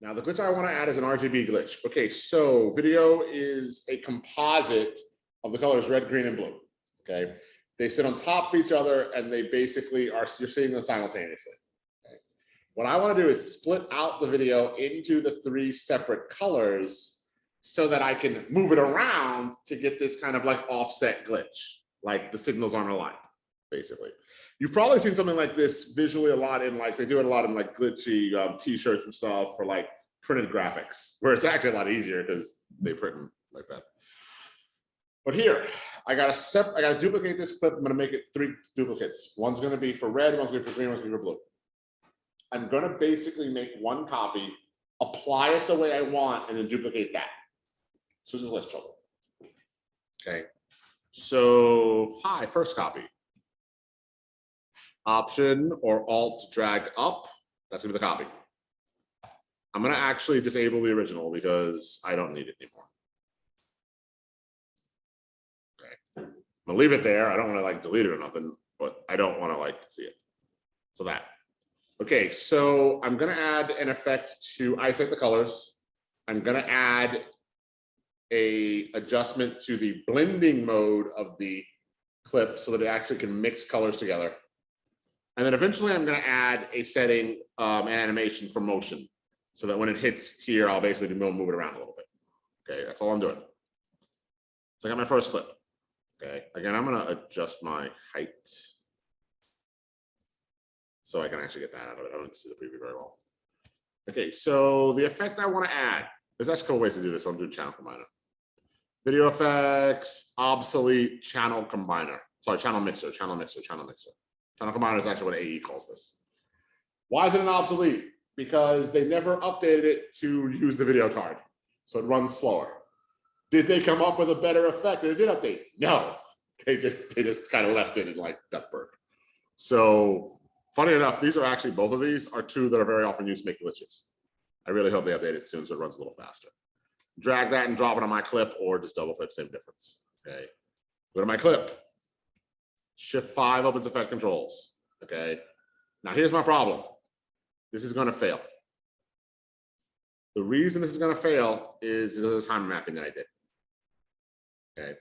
Now the glitch I want to add is an RGB glitch. Okay, so video is a composite of the colors red, green, and blue. Okay, they sit on top of each other and they basically are, you're seeing them simultaneously. Okay? What I want to do is split out the video into the 3 separate colors so that I can move it around to get this kind of like offset glitch, like the signals aren't aligned, basically. You've probably seen something like this visually a lot in like, they do it a lot in like glitchy t-shirts and stuff for like printed graphics, where it's actually a lot easier because they print them like that. But here, I gotta duplicate this clip. I'm gonna make it 3 duplicates. One's gonna be for red, one's gonna be for green, one's gonna be for blue. I'm gonna basically make 1 copy, apply it the way I want, and then duplicate that. So this is less trouble. Okay. So, hi, first copy. Option or Alt drag up. That's gonna be the copy. I'm gonna actually disable the original because I don't need it anymore. Okay. I'm gonna leave it there. I don't want to like delete it or nothing, but I don't want to like see it. So that. Okay, so I'm gonna add an effect to isolate the colors. I'm gonna add a adjustment to the blending mode of the clip so that it actually can mix colors together. And then eventually I'm going to add a setting, an animation for motion, so that when it hits here, I'll basically move it around a little bit. Okay, that's all I'm doing. So I got my first clip. Okay, again, I'm going to adjust my height so I can actually get that out of it. I don't see the preview very well. Okay, so the effect I want to add, there's actually a couple ways to do this. I'm doing channel combiner. Video effects, obsolete channel combiner. Sorry, channel mixer, channel mixer, channel mixer. Channel combiner is actually what AE calls this. Why is it an obsolete? Because they never updated it to use the video card, so it runs slower. Did they come up with a better effect? They did update. No, they just kind of left it in like Duckburg. So funny enough, these are actually, both of these are 2 that are very often used to make glitches. I really hope they update it soon so it runs a little faster. Drag that and drop it on my clip, or just double click, same difference. Okay, go to my clip. Shift 5 opens effect controls. Okay, now here's my problem. This is going to fail. The reason this is going to fail is because of the time mapping that I did. Okay,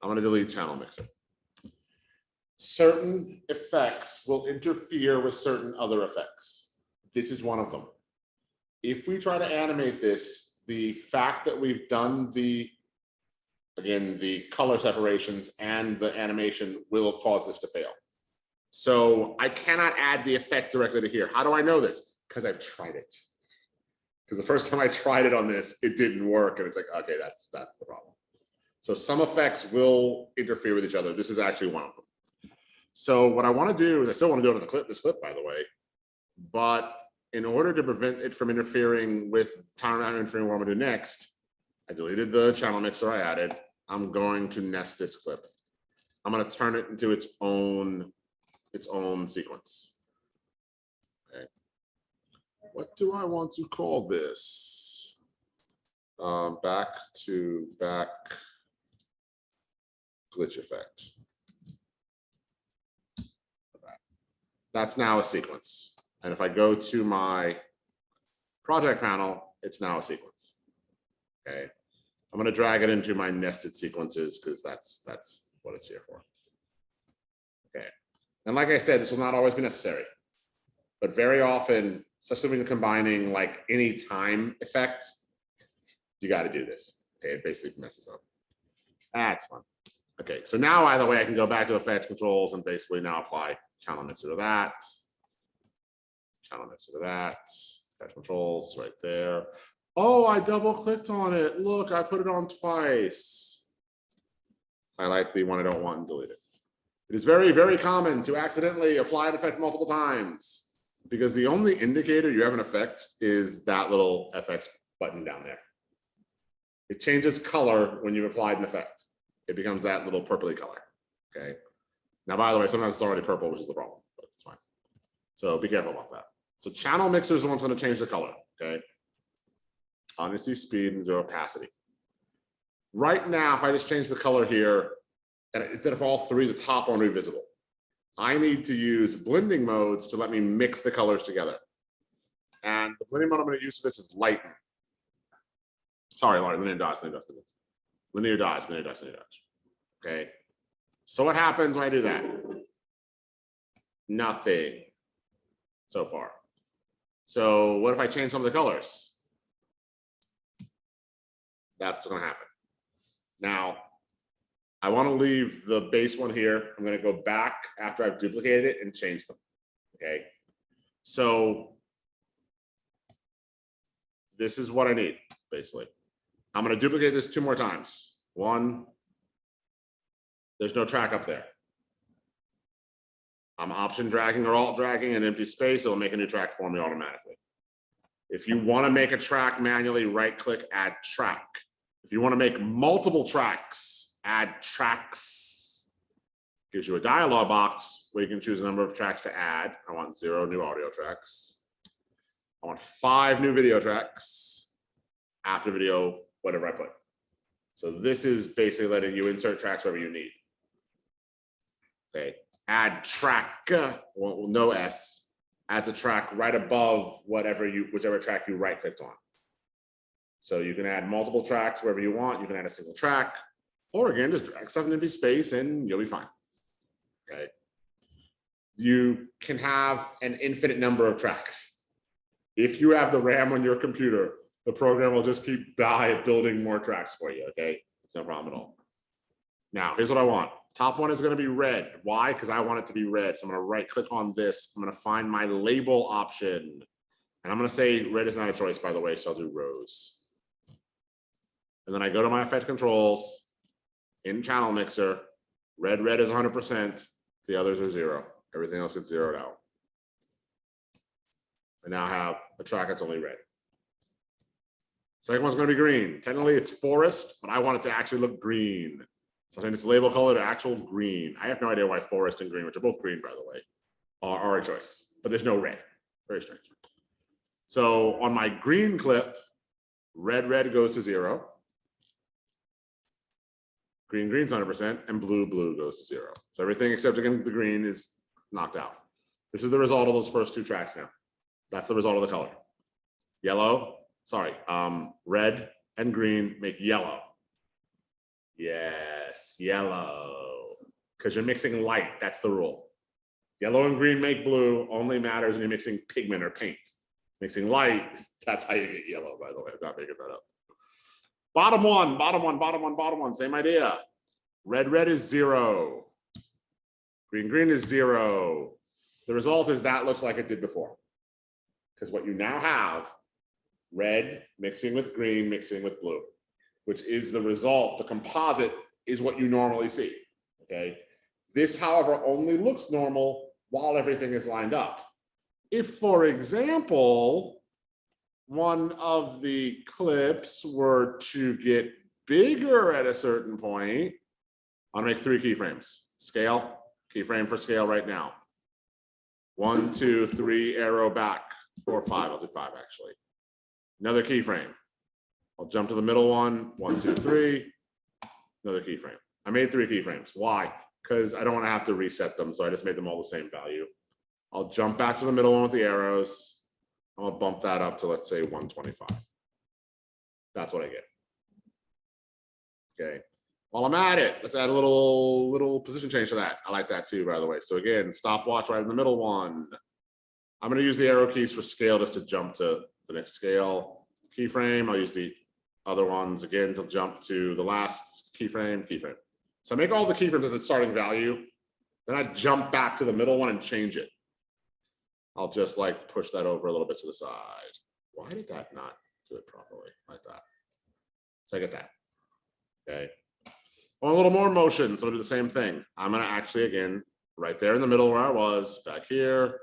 I'm going to delete channel mixer. Certain effects will interfere with certain other effects. This is one of them. If we try to animate this, the fact that we've done the color separations and the animation will cause this to fail. So I cannot add the effect directly to here. How do I know this? Because I've tried it. Because the first time I tried it on this, it didn't work. And it's like, okay, that's the problem. So some effects will interfere with each other. This is actually one of them. So what I want to do is, I still want to do it in this clip, by the way, but in order to prevent it from interfering with time interfering with what I'm going to do next, I deleted the channel mixer I added. I'm going to nest this clip. I'm going to turn it into its own sequence. Okay. What do I want to call this? Back to back glitch effect. That's now a sequence. And if I go to my project panel, it's now a sequence. Okay. I'm going to drag it into my nested sequences because that's what it's here for. Okay. And like I said, this will not always be necessary, but very often, especially when you're combining like any time effect, you got to do this. Okay. It basically messes up. That's fun. Okay. So now either way, I can go back to effect controls and basically now apply channel mixer to that. Channel mixer to that. Effect controls right there. Oh, I double clicked on it. Look, I put it on twice. Highlight the one I don't want and delete it. It is very, very common to accidentally apply an effect multiple times because the only indicator you have an effect is that little FX button down there. It changes color when you applied an effect. It becomes that little purpley color. Okay. Now, by the way, sometimes it's already purple, which is the problem, but it's fine. So be careful about that. So channel mixer is the one that's going to change the color. Okay. Honesty, speed, and opacity. Right now, if I just change the color here, and instead of all 3, the top one will be visible. I need to use blending modes to let me mix the colors together. And the linear mode I'm going to use for this is lighten. Sorry, linear dodge. Okay. So what happens when I do that? Nothing so far. So what if I change some of the colors? That's what's going to happen. Now, I want to leave the base one here. I'm going to go back after I've duplicated it and change them. Okay. So this is what I need, basically. I'm going to duplicate this 2 more times. 1. There's no track up there. I'm option dragging or alt dragging an empty space. It'll make a new track for me automatically. If you want to make a track manually, right click, add track. If you want to make multiple tracks, add tracks. Gives you a dialog box where you can choose a number of tracks to add. I want 0 new audio tracks. I want 5 new video tracks after video, whatever I put. So this is basically letting you insert tracks wherever you need. Okay, add track, well, no S, adds a track right above whichever track you right clicked on. So you can add multiple tracks wherever you want. You can add a single track, or again, just drag stuff in empty space and you'll be fine. Okay. You can have an infinite number of tracks. If you have the RAM on your computer, the program will just keep building more tracks for you. Okay, it's no problem at all. Now, here's what I want. Top one is going to be red. Why? Because I want it to be red. So I'm going to right click on this. I'm going to find my label option. And I'm going to say red is not a choice, by the way, so I'll do rose. And then I go to my effect controls in channel mixer. Red is 100%. The others are 0. Everything else gets zeroed out. I now have a track that's only red. Second one's going to be green. Technically, it's forest, but I want it to actually look green. So in its label color to actual green. I have no idea why forest and green, which are both green, by the way, are a choice, but there's no red. Very strange. So on my green clip, red goes to 0. Green's 100%, and blue goes to 0. So everything except again the green is knocked out. This is the result of those first 2 tracks now. That's the result of the color. Red and green make yellow. Yes, yellow. Because you're mixing light, that's the rule. Yellow and green make blue, only matters when you're mixing pigment or paint. Mixing light, that's how you get yellow, by the way. I'm not making that up. Bottom one, same idea. Red is 0. Green is 0. The result is that looks like it did before. Because what you now have, red mixing with green, mixing with blue, which is the result. The composite is what you normally see, okay? This, however, only looks normal while everything is lined up. If, for example, one of the clips were to get bigger at a certain point, I'll make 3 keyframes. Scale, keyframe for scale right now. 1, 2, 3, arrow back. 4, 5, I'll do 5 actually. Another keyframe. I'll jump to the middle one. 1, 2, 3. Another keyframe. I made 3 keyframes. Why? Because I don't want to have to reset them, so I just made them all the same value. I'll jump back to the middle one with the arrows. I'll bump that up to, let's say, 125. That's what I get. Okay. While I'm at it, let's add a little position change to that. I like that too, by the way. So again, stopwatch right in the middle one. I'm going to use the arrow keys for scale just to jump to the next scale. Keyframe, I'll use the other ones again to jump to the last keyframe. So I make all the keyframes at the starting value. Then I jump back to the middle one and change it. I'll just like push that over a little bit to the side. Why did that not do it properly like that? So I get that. Okay. I want a little more motion, so I'll do the same thing. I'm going to actually, again, right there in the middle where I was, back here,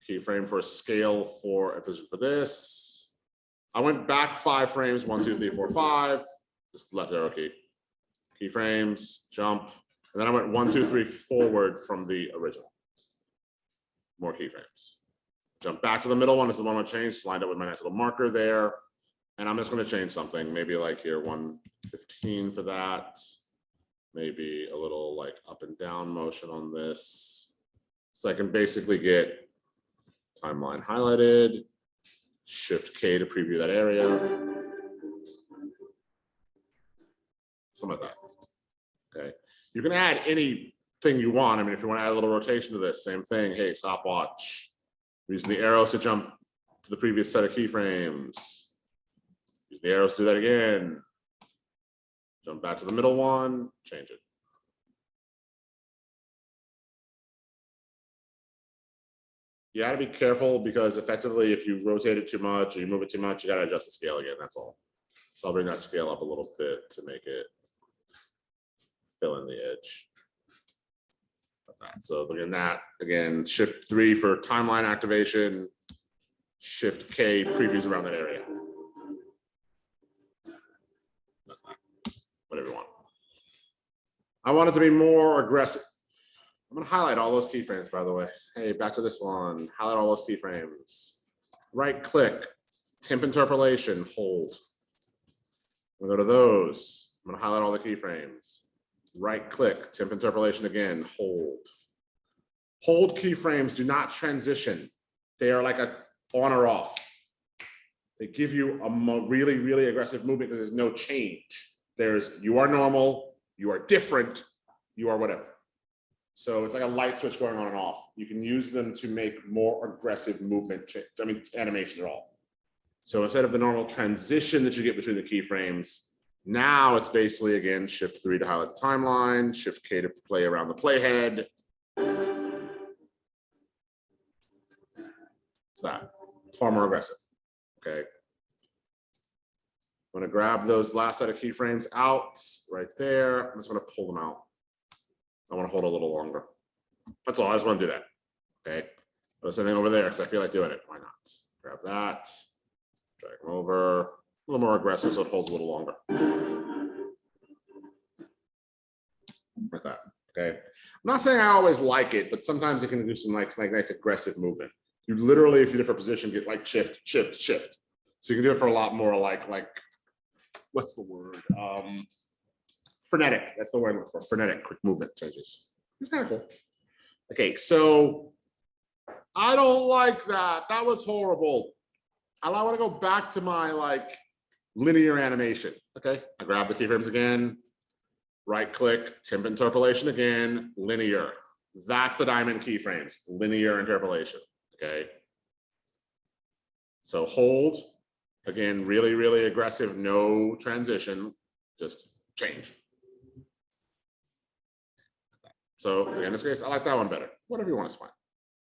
keyframe for scale for a position for this. I went back 5 frames, 1, 2, 3, 4, 5. Just left arrow key. Keyframes, jump, and then I went 1, 2, 3 forward from the original. More keyframes. Jump back to the middle one. This is the one I changed. Lined up with my nice little marker there. And I'm just going to change something. Maybe like here 115 for that. Maybe a little like up and down motion on this. So I can basically get timeline highlighted. Shift K to preview that area. Something like that. Okay. You can add anything you want. I mean, if you want to add a little rotation to this, same thing. Hey, stopwatch. Using the arrows to jump to the previous set of keyframes. Use the arrows to do that again. Jump back to the middle one, change it. You gotta be careful because effectively if you rotate it too much or you move it too much, you gotta adjust the scale again, that's all. So I'll bring that scale up a little bit to make it fill in the edge. So again, that, again, Shift 3 for timeline activation, Shift K previews around that area. Whatever you want. I want it to be more aggressive. I'm gonna highlight all those keyframes, by the way. Hey, back to this one. Highlight all those keyframes. Right click, temp interpolation, hold. I'm gonna go to those. I'm gonna highlight all the keyframes. Right click, temp interpolation again, hold. Hold keyframes do not transition. They are like a on or off. They give you a really, really aggressive movement because there's no change. There's, you are normal, you are different, you are whatever. So it's like a light switch going on and off. You can use them to make more aggressive movement, animation at all. So instead of the normal transition that you get between the keyframes, now it's basically, again, Shift 3 to highlight the timeline, Shift K to play around the playhead. It's that, far more aggressive, okay? I'm gonna grab those last set of keyframes out right there. I'm just gonna pull them out. I wanna hold a little longer. That's all, I just wanna do that, okay? There's something over there because I feel like doing it, why not? Grab that, drag them over, a little more aggressive so it holds a little longer. Like that, okay? I'm not saying I always like it, but sometimes you can do some like nice aggressive movement. You literally, if you do it for position, get like shift, shift, shift. So you can do it for a lot more like what's the word? Frenetic, that's the word for frenetic, quick movement changes. It's kind of cool. Okay, so I don't like that. That was horrible. I want to go back to my like linear animation. Okay, I grab the keyframes again, right click, temp interpolation again, linear. That's the diamond keyframes, linear interpolation. Okay. So hold, again, really, really aggressive, no transition, just change. So in this case, I like that one better. Whatever you want is fine.